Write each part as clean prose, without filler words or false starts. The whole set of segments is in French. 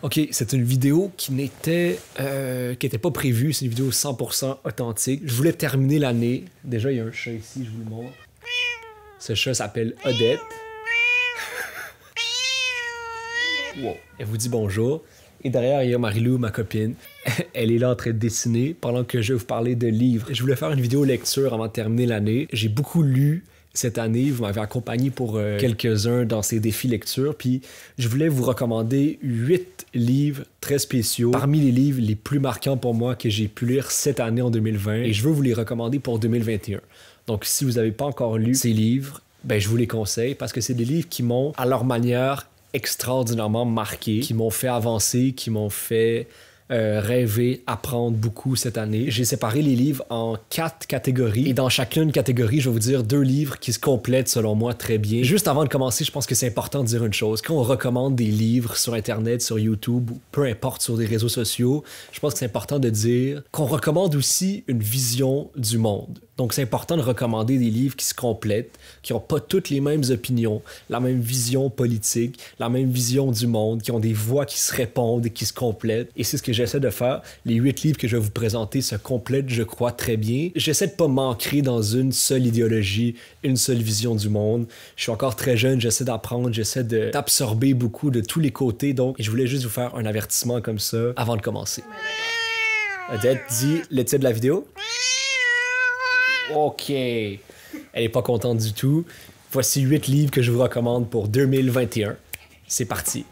Ok, c'est une vidéo qui n'était pas prévue. C'est une vidéo 100% authentique. Je voulais terminer l'année. Déjà, il y a un chat ici, je vous le montre. Ce chat s'appelle Odette. Wow. Elle vous dit bonjour. Et derrière, il y a Marilou, ma copine. Elle est là en train de dessiner pendant que je vais vous parler de livres. Je voulais faire une vidéo lecture avant de terminer l'année. J'ai beaucoup lu cette année. Vous m'avez accompagné pour quelques-uns dans ces défis lecture. Puis je voulais vous recommander 8 livres très spéciaux parmi les livres les plus marquants pour moi que j'ai pu lire cette année en 2020. Et je veux vous les recommander pour 2021. Donc si vous n'avez pas encore lu ces livres, ben, je vous les conseille parce que c'est des livres qui m'ont, à leur manière, extraordinairement marqué, qui m'ont fait avancer, qui m'ont fait rêver, apprendre beaucoup cette année. J'ai séparé les livres en 4 catégories et dans chacune catégorie, je vais vous dire 2 livres qui se complètent selon moi très bien. Juste avant de commencer, je pense que c'est important de dire une chose. Quand on recommande des livres sur Internet, sur YouTube, ou peu importe sur des réseaux sociaux, je pense que c'est important de dire qu'on recommande aussi une vision du monde. Donc, c'est important de recommander des livres qui se complètent, qui n'ont pas toutes les mêmes opinions, la même vision politique, la même vision du monde, qui ont des voix qui se répondent et qui se complètent. Et c'est ce que j'essaie de faire. Les 8 livres que je vais vous présenter se complètent, je crois, très bien. J'essaie de pas m'ancrer dans une seule idéologie, une seule vision du monde. Je suis encore très jeune, j'essaie d'apprendre, j'essaie d'absorber beaucoup de tous les côtés. Donc, je voulais juste vous faire un avertissement comme ça avant de commencer. Odette dit le titre de la vidéo. OK. Elle est pas contente du tout. Voici 8 livres que je vous recommande pour 2021. C'est parti.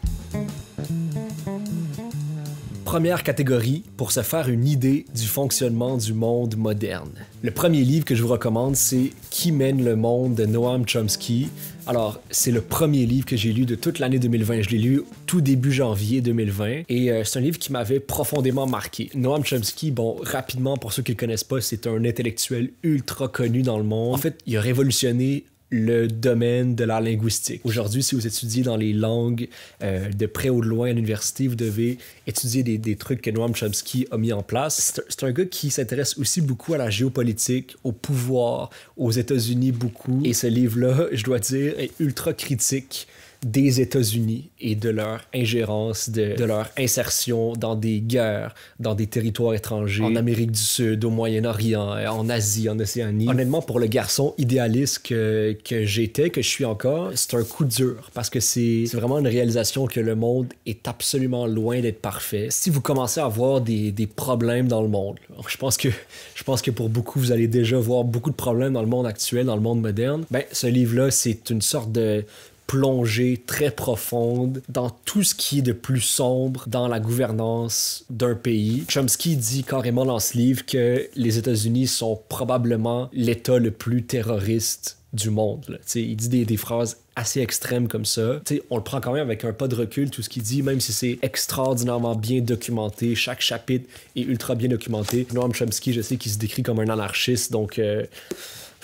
Première catégorie, pour se faire une idée du fonctionnement du monde moderne. Le premier livre que je vous recommande, c'est Qui mène le monde de Noam Chomsky. Alors, c'est le premier livre que j'ai lu de toute l'année 2020. Je l'ai lu tout début janvier 2020 et c'est un livre qui m'avait profondément marqué. Noam Chomsky, bon, rapidement, pour ceux qui ne le connaissent pas, c'est un intellectuel ultra connu dans le monde. En fait, il a révolutionné le domaine de la linguistique. Aujourd'hui, si vous étudiez dans les langues de près ou de loin à l'université, vous devez étudier des trucs que Noam Chomsky a mis en place. C'est un gars qui s'intéresse aussi beaucoup à la géopolitique, au pouvoir, aux États-Unis beaucoup. Et ce livre-là, je dois dire, est ultra critique des États-Unis et de leur ingérence, de leur insertion dans des guerres, dans des territoires étrangers, en Amérique du Sud, au Moyen-Orient, en Asie, en Océanie. Honnêtement, pour le garçon idéaliste que j'étais, que je suis encore, c'est un coup dur parce que c'est vraiment une réalisation que le monde est absolument loin d'être parfait. Si vous commencez à voir des problèmes dans le monde, je pense que pour beaucoup, vous allez déjà voir beaucoup de problèmes dans le monde actuel, dans le monde moderne, ben, ce livre-là, c'est une sorte de plongée très profonde dans tout ce qui est de plus sombre dans la gouvernance d'un pays. Chomsky dit carrément dans ce livre que les États-Unis sont probablement l'État le plus terroriste du monde. Il dit des phrases assez extrêmes comme ça. On le prend quand même avec un pas de recul, tout ce qu'il dit, même si c'est extraordinairement bien documenté. Chaque chapitre est ultra bien documenté. Noam Chomsky, je sais qu'il se décrit comme un anarchiste, donc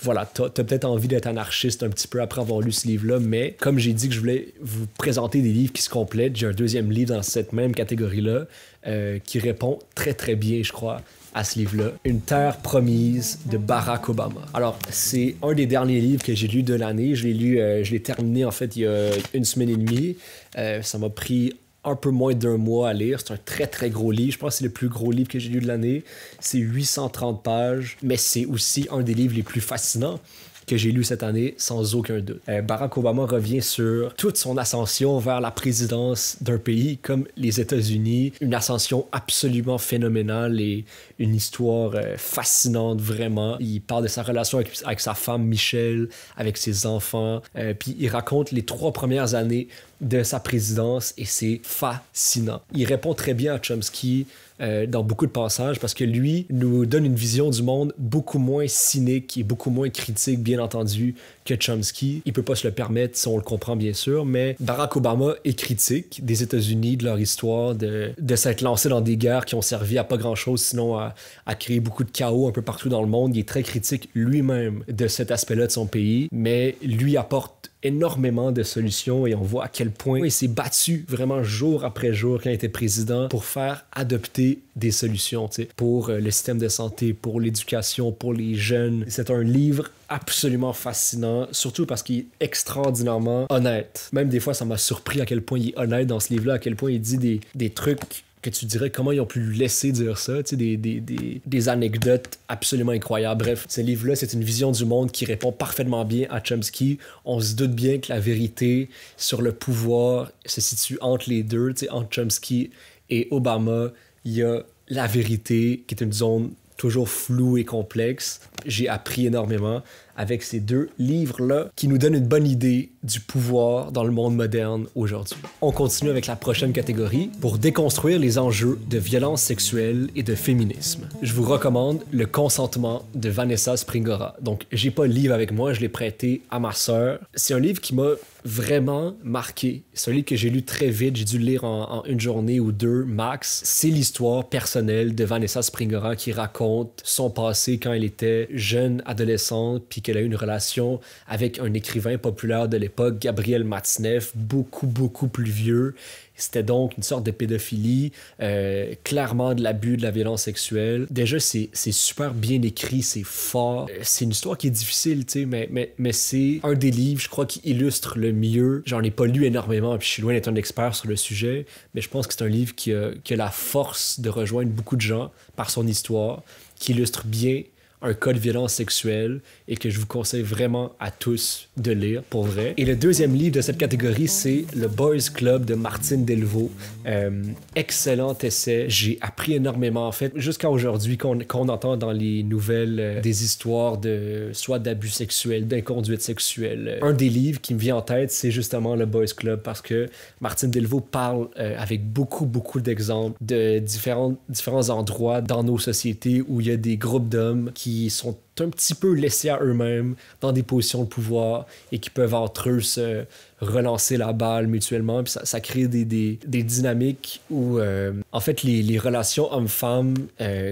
voilà, t'as peut-être envie d'être anarchiste un petit peu après avoir lu ce livre-là, mais comme j'ai dit que je voulais vous présenter des livres qui se complètent, j'ai un deuxième livre dans cette même catégorie-là qui répond très très bien, je crois, à ce livre-là. Une terre promise de Barack Obama. Alors, c'est un des derniers livres que j'ai lu de l'année. Je l'ai terminé en fait il y a une semaine et demie. Ça m'a pris un peu moins d'1 mois à lire. C'est un très très gros livre. Je pense que c'est le plus gros livre que j'ai lu de l'année. C'est 830 pages, mais c'est aussi un des livres les plus fascinants que j'ai lu cette année, sans aucun doute. Barack Obama revient sur toute son ascension vers la présidence d'un pays comme les États-Unis. Une ascension absolument phénoménale et une histoire fascinante, vraiment. Il parle de sa relation avec sa femme Michelle, avec ses enfants. Puis il raconte les 3 premières années de sa présidence et c'est fascinant. Il répond très bien à Chomsky dans beaucoup de passages parce que lui nous donne une vision du monde beaucoup moins cynique et beaucoup moins critique, bien entendu, que Chomsky. Il peut pas se le permettre si on le comprend bien sûr, mais Barack Obama est critique des États-Unis, de leur histoire, de s'être lancé dans des guerres qui ont servi à pas grand-chose sinon à créer beaucoup de chaos un peu partout dans le monde. Il est très critique lui-même de cet aspect-là de son pays, mais lui apporte énormément de solutions et on voit à quel point il s'est battu vraiment jour après jour quand il était président pour faire adopter des solutions, tu sais, pour le système de santé, pour l'éducation, pour les jeunes. C'est un livre absolument fascinant, surtout parce qu'il est extraordinairement honnête. Même des fois, ça m'a surpris à quel point il est honnête dans ce livre-là, à quel point il dit des trucs que tu dirais comment ils ont pu lui laisser dire ça, tu sais, des anecdotes absolument incroyables. Bref, ce livre-là, c'est une vision du monde qui répond parfaitement bien à Chomsky. On se doute bien que la vérité sur le pouvoir se situe entre les deux, tu sais, entre Chomsky et Obama. Il y a la vérité qui est une zone toujours floue et complexe. J'ai appris énormément avec ces deux livres-là qui nous donnent une bonne idée du pouvoir dans le monde moderne aujourd'hui. On continue avec la prochaine catégorie pour déconstruire les enjeux de violence sexuelle et de féminisme. Je vous recommande Le consentement de Vanessa Springora. Donc, j'ai pas le livre avec moi, je l'ai prêté à ma sœur. C'est un livre qui m'a vraiment marqué. C'est un livre que j'ai lu très vite, j'ai dû le lire en une journée ou deux max. C'est l'histoire personnelle de Vanessa Springora qui raconte son passé quand elle était jeune adolescente puis qu'elle a eu une relation avec un écrivain populaire de l'époque, Gabriel Matzneff, beaucoup plus vieux. C'était donc une sorte de pédophilie, clairement de l'abus, de la violence sexuelle. Déjà, c'est super bien écrit, c'est fort. C'est une histoire qui est difficile, tu sais, mais c'est un des livres, je crois, qui illustre le mieux. J'en ai pas lu énormément, puis je suis loin d'être un expert sur le sujet, mais je pense que c'est un livre qui a la force de rejoindre beaucoup de gens par son histoire, qui illustre bien un cas de violence sexuelle et que je vous conseille vraiment à tous de lire, pour vrai. Et le deuxième livre de cette catégorie, c'est Le Boys Club de Martine Delvaux. Excellent essai. J'ai appris énormément, en fait, jusqu'à aujourd'hui, qu'on entend dans les nouvelles des histoires de soit d'abus sexuels, d'inconduite sexuelle. Un des livres qui me vient en tête, c'est justement Le Boys Club, parce que Martine Delvaux parle avec beaucoup d'exemples de différents endroits dans nos sociétés où il y a des groupes d'hommes qui sont un petit peu laissés à eux-mêmes dans des positions de pouvoir et qui peuvent entre eux se relancer la balle mutuellement. Puis ça crée des dynamiques où, en fait, les relations hommes-femmes,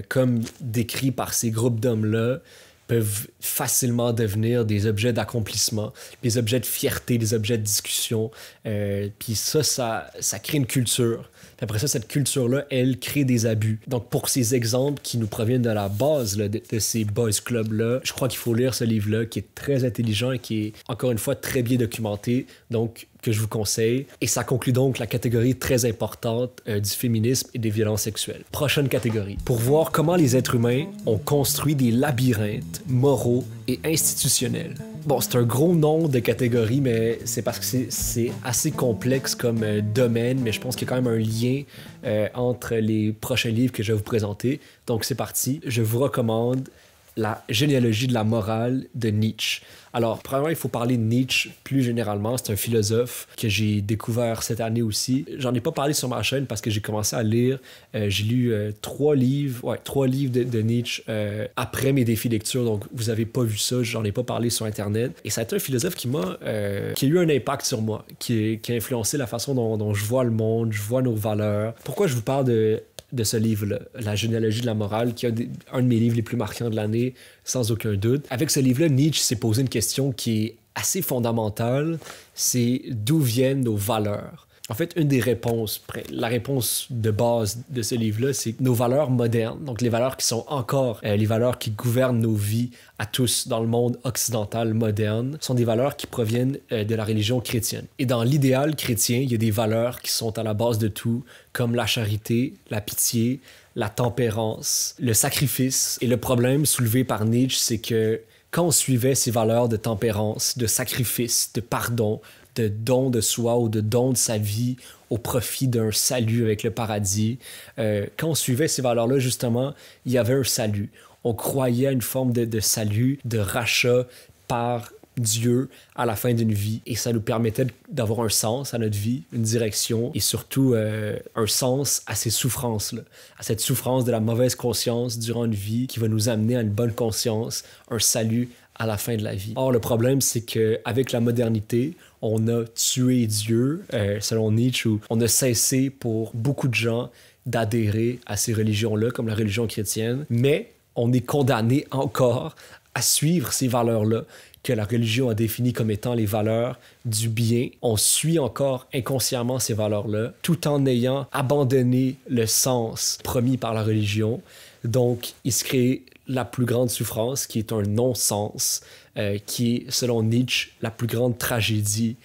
comme décrit par ces groupes d'hommes-là, peuvent facilement devenir des objets d'accomplissement, des objets de fierté, des objets de discussion. Puis ça crée une culture. Puis après ça, cette culture-là, elle crée des abus. Donc, pour ces exemples qui nous proviennent de la base là, de ces boys clubs-là, je crois qu'il faut lire ce livre-là qui est très intelligent et qui est, encore une fois, très bien documenté. Donc, que je vous conseille. Et ça conclut donc la catégorie très importante du féminisme et des violences sexuelles. Prochaine catégorie. Pour voir comment les êtres humains ont construit des labyrinthes moraux et institutionnels. Bon, c'est un gros nom de catégorie, mais c'est parce que c'est assez complexe comme domaine, mais je pense qu'il y a quand même un lien entre les prochains livres que je vais vous présenter. Donc, c'est parti. Je vous recommande La généalogie de la morale de Nietzsche. Alors, premièrement, il faut parler de Nietzsche plus généralement. C'est un philosophe que j'ai découvert cette année aussi. J'en ai pas parlé sur ma chaîne parce que j'ai commencé à lire. J'ai lu trois livres de Nietzsche après mes défis lecture. Donc, vous avez pas vu ça. J'en ai pas parlé sur Internet. Et ça a été un philosophe qui a eu un impact sur moi, qui a influencé la façon dont je vois le monde, je vois nos valeurs. Pourquoi je vous parle de ce livre-là, La généalogie de la morale, qui est un de mes livres les plus marquants de l'année, sans aucun doute. Avec ce livre-là, Nietzsche s'est posé une question qui est assez fondamentale, c'est d'où viennent nos valeurs? En fait, une des réponses, la réponse de base de ce livre-là, c'est que nos valeurs modernes, donc les valeurs qui sont encore les valeurs qui gouvernent nos vies à tous dans le monde occidental moderne, sont des valeurs qui proviennent de la religion chrétienne. Et dans l'idéal chrétien, il y a des valeurs qui sont à la base de tout, comme la charité, la pitié, la tempérance, le sacrifice. Et le problème soulevé par Nietzsche, c'est que quand on suivait ces valeurs de tempérance, de sacrifice, de pardon, de don de soi ou de don de sa vie au profit d'un salut avec le paradis. Quand on suivait ces valeurs-là, justement, il y avait un salut. On croyait à une forme de salut, de rachat par Dieu à la fin d'une vie. Et ça nous permettait d'avoir un sens à notre vie, une direction et surtout un sens à ces souffrances-là, à cette souffrance de la mauvaise conscience durant une vie qui va nous amener à une bonne conscience, un salut à la fin de la vie. Or, le problème, c'est qu'avec la modernité, on a tué Dieu, selon Nietzsche, où on a cessé pour beaucoup de gens d'adhérer à ces religions-là, comme la religion chrétienne, mais on est condamné encore à suivre ces valeurs-là que la religion a définies comme étant les valeurs du bien. On suit encore inconsciemment ces valeurs-là, tout en ayant abandonné le sens promis par la religion. Donc, il se crée la plus grande souffrance, qui est un non-sens, qui est, selon Nietzsche, la plus grande tragédie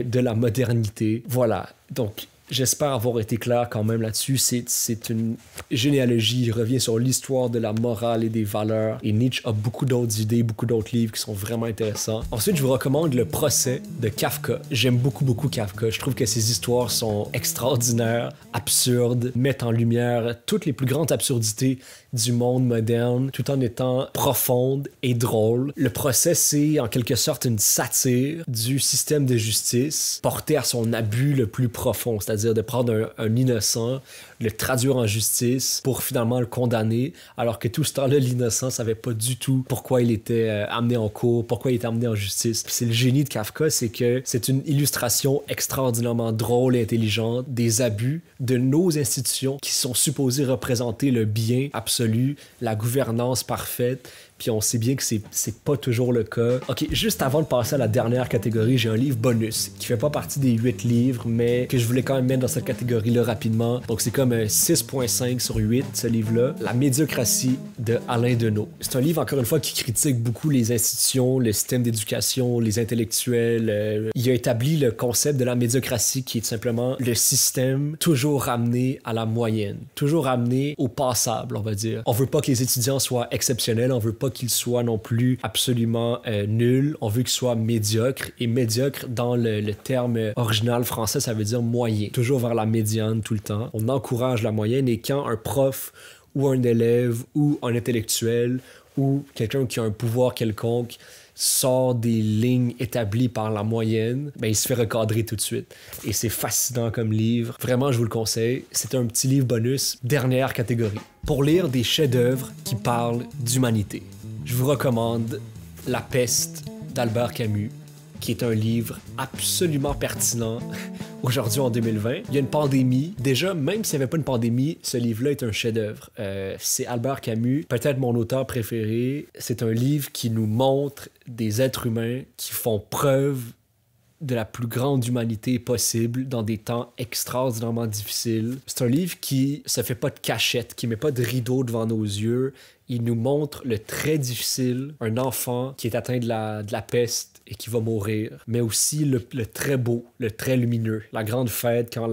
de la modernité. Voilà, donc j'espère avoir été clair quand même là-dessus. C'est une généalogie, il revient sur l'histoire de la morale et des valeurs. Et Nietzsche a beaucoup d'autres idées, beaucoup d'autres livres qui sont vraiment intéressants. Ensuite, je vous recommande Le procès de Kafka. J'aime beaucoup, beaucoup Kafka. Je trouve que ses histoires sont extraordinaires, absurdes, mettent en lumière toutes les plus grandes absurdités du monde moderne, tout en étant profonde et drôle. Le procès, c'est en quelque sorte une satire du système de justice porté à son abus le plus profond, c'est-à-dire de prendre un innocent, le traduire en justice pour finalement le condamner, alors que tout ce temps-là, l'innocent savait pas du tout pourquoi il était amené en cour, pourquoi il était amené en justice. Puis c'est le génie de Kafka, c'est que c'est une illustration extraordinairement drôle et intelligente des abus de nos institutions qui sont supposées représenter le bien absolu, la gouvernance parfaite. Puis on sait bien que c'est pas toujours le cas. Ok, juste avant de passer à la dernière catégorie, j'ai un livre bonus qui fait pas partie des 8 livres, mais que je voulais quand même mettre dans cette catégorie-là rapidement. Donc c'est comme 6.5 sur 8, ce livre-là. La médiocratie de Alain Deneau. C'est un livre, encore une fois, qui critique beaucoup les institutions, le système d'éducation, les intellectuels. Il a établi le concept de la médiocratie qui est simplement le système toujours ramené à la moyenne, toujours ramené au passable, on va dire. On veut pas que les étudiants soient exceptionnels, on veut pas qu'ils soient non plus absolument nuls, on veut qu'ils soient médiocres, et médiocre dans le terme original français, ça veut dire moyen, toujours vers la médiane tout le temps. On encourage la moyenne, et quand un prof ou un élève ou un intellectuel ou quelqu'un qui a un pouvoir quelconque sort des lignes établies par la moyenne, ben il se fait recadrer tout de suite. Et c'est fascinant comme livre. Vraiment, je vous le conseille. C'est un petit livre bonus. Dernière catégorie. Pour lire des chefs-d'œuvre qui parlent d'humanité, je vous recommande La peste d'Albert Camus, qui est un livre absolument pertinent aujourd'hui en 2020. Il y a une pandémie. Déjà, même s'il n'y avait pas une pandémie, ce livre-là est un chef-d'œuvre. C'est Albert Camus, peut-être mon auteur préféré. C'est un livre qui nous montre des êtres humains qui font preuve de la plus grande humanité possible dans des temps extraordinairement difficiles. C'est un livre qui se fait pas de cachette, qui met pas de rideau devant nos yeux. Il nous montre le très difficile, un enfant qui est atteint de la peste et qui va mourir, mais aussi le très beau, le très lumineux, la grande fête quand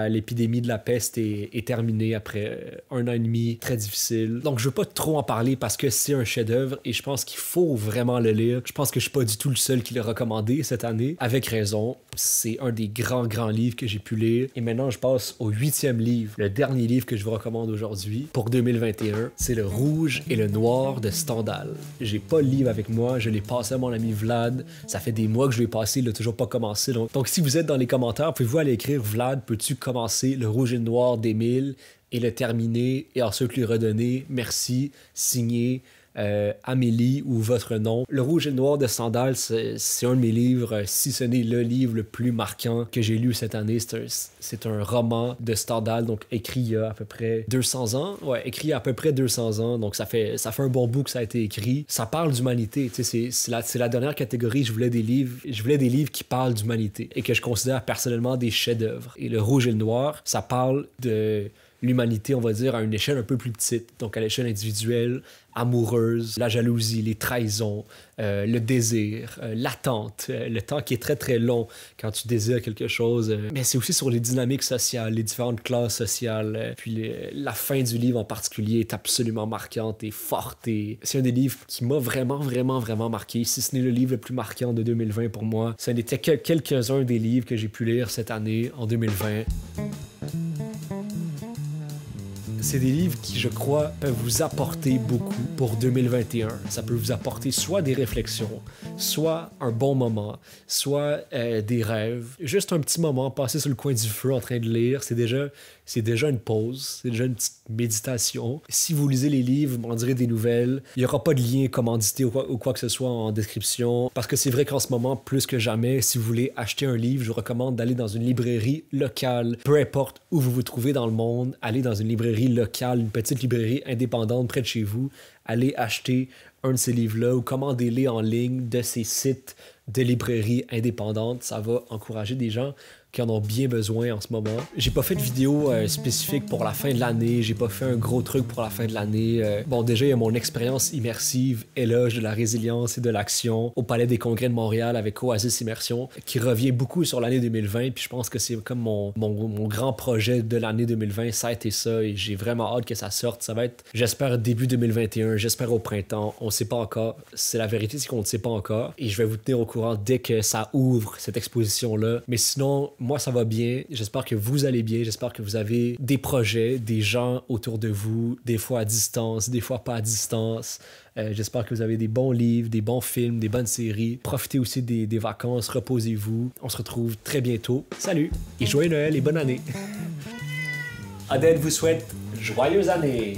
l'épidémie de la peste est terminée après 1 an et demi très difficile. Donc je veux pas trop en parler parce que c'est un chef-d'œuvre et je pense qu'il faut vraiment le lire. Je pense que je suis pas du tout le seul qui l'a recommandé cette année, avec raison. C'est un des grands livres que j'ai pu lire. Et maintenant, je passe au 8e livre, le dernier livre que je vous recommande aujourd'hui pour 2021. C'est Le Rouge et le Noir de Stendhal. J'ai pas le livre avec moi, je l'ai passé à mon ami Vlad. Ça fait des mois que je l'ai passé, il l'a toujours pas commencé. Donc si vous êtes dans les commentaires, pouvez-vous aller écrire Vlad, peux-tu commencer Le Rouge et le Noir d'Émile et le terminer et ensuite lui redonner merci, signé Amélie ou votre nom. Le Rouge et le Noir de Stendhal, c'est un de mes livres, si ce n'est le livre le plus marquant que j'ai lu cette année. C'est un roman de Stendhal, donc écrit il y a à peu près 200 ans. Ouais, écrit il y a à peu près 200 ans, donc ça fait un bon bout que ça a été écrit. Ça parle d'humanité, tu sais, c'est la dernière catégorie. Je voulais des livres qui parlent d'humanité et que je considère personnellement des chefs-d'œuvre. Et Le Rouge et le Noir, ça parle de l'humanité, on va dire, à une échelle un peu plus petite, donc à l'échelle individuelle, amoureuse, la jalousie, les trahisons, le désir, l'attente, le temps qui est très très long quand tu désires quelque chose, mais c'est aussi sur les dynamiques sociales, les différentes classes sociales, puis la fin du livre en particulier est absolument marquante et forte, et c'est un des livres qui m'a vraiment marqué, si ce n'est le livre le plus marquant de 2020 pour moi. Ça n'était que quelques-uns des livres que j'ai pu lire cette année, en 2020. C'est des livres qui, je crois, peuvent vous apporter beaucoup pour 2021. Ça peut vous apporter soit des réflexions, soit un bon moment, soit des rêves. Juste un petit moment, passer sur le coin du feu en train de lire, c'est déjà une pause, c'est déjà une petite méditation. Si vous lisez les livres, vous m'en direz des nouvelles. Il n'y aura pas de lien commandité ou quoi que ce soit en description, parce que c'est vrai qu'en ce moment, plus que jamais, si vous voulez acheter un livre, je vous recommande d'aller dans une librairie locale. Peu importe où vous vous trouvez dans le monde, allez dans une librairie locale, une petite librairie indépendante près de chez vous, allez acheter un de ces livres-là ou commandez-les en ligne de ces sites de librairies indépendantes. Ça va encourager des gens qui en ont bien besoin en ce moment. J'ai pas fait de vidéo spécifique pour la fin de l'année, j'ai pas fait un gros truc pour la fin de l'année. Bon, déjà, il y a mon expérience immersive, éloge de la résilience et de l'action au Palais des Congrès de Montréal avec Oasis Immersion, qui revient beaucoup sur l'année 2020, puis je pense que c'est comme mon grand projet de l'année 2020, ça a été ça, et j'ai vraiment hâte que ça sorte. Ça va être, j'espère, début 2021, j'espère au printemps, on sait pas encore. C'est la vérité, c'est qu'on ne sait pas encore, et je vais vous tenir au courant dès que ça ouvre, cette exposition-là. Mais sinon, moi, ça va bien. J'espère que vous allez bien. J'espère que vous avez des projets, des gens autour de vous, des fois à distance, des fois pas à distance. J'espère que vous avez des bons livres, des bons films, des bonnes séries. Profitez aussi des vacances, reposez-vous. On se retrouve très bientôt. Salut et joyeux Noël et bonne année. Adèle vous souhaite joyeuse année.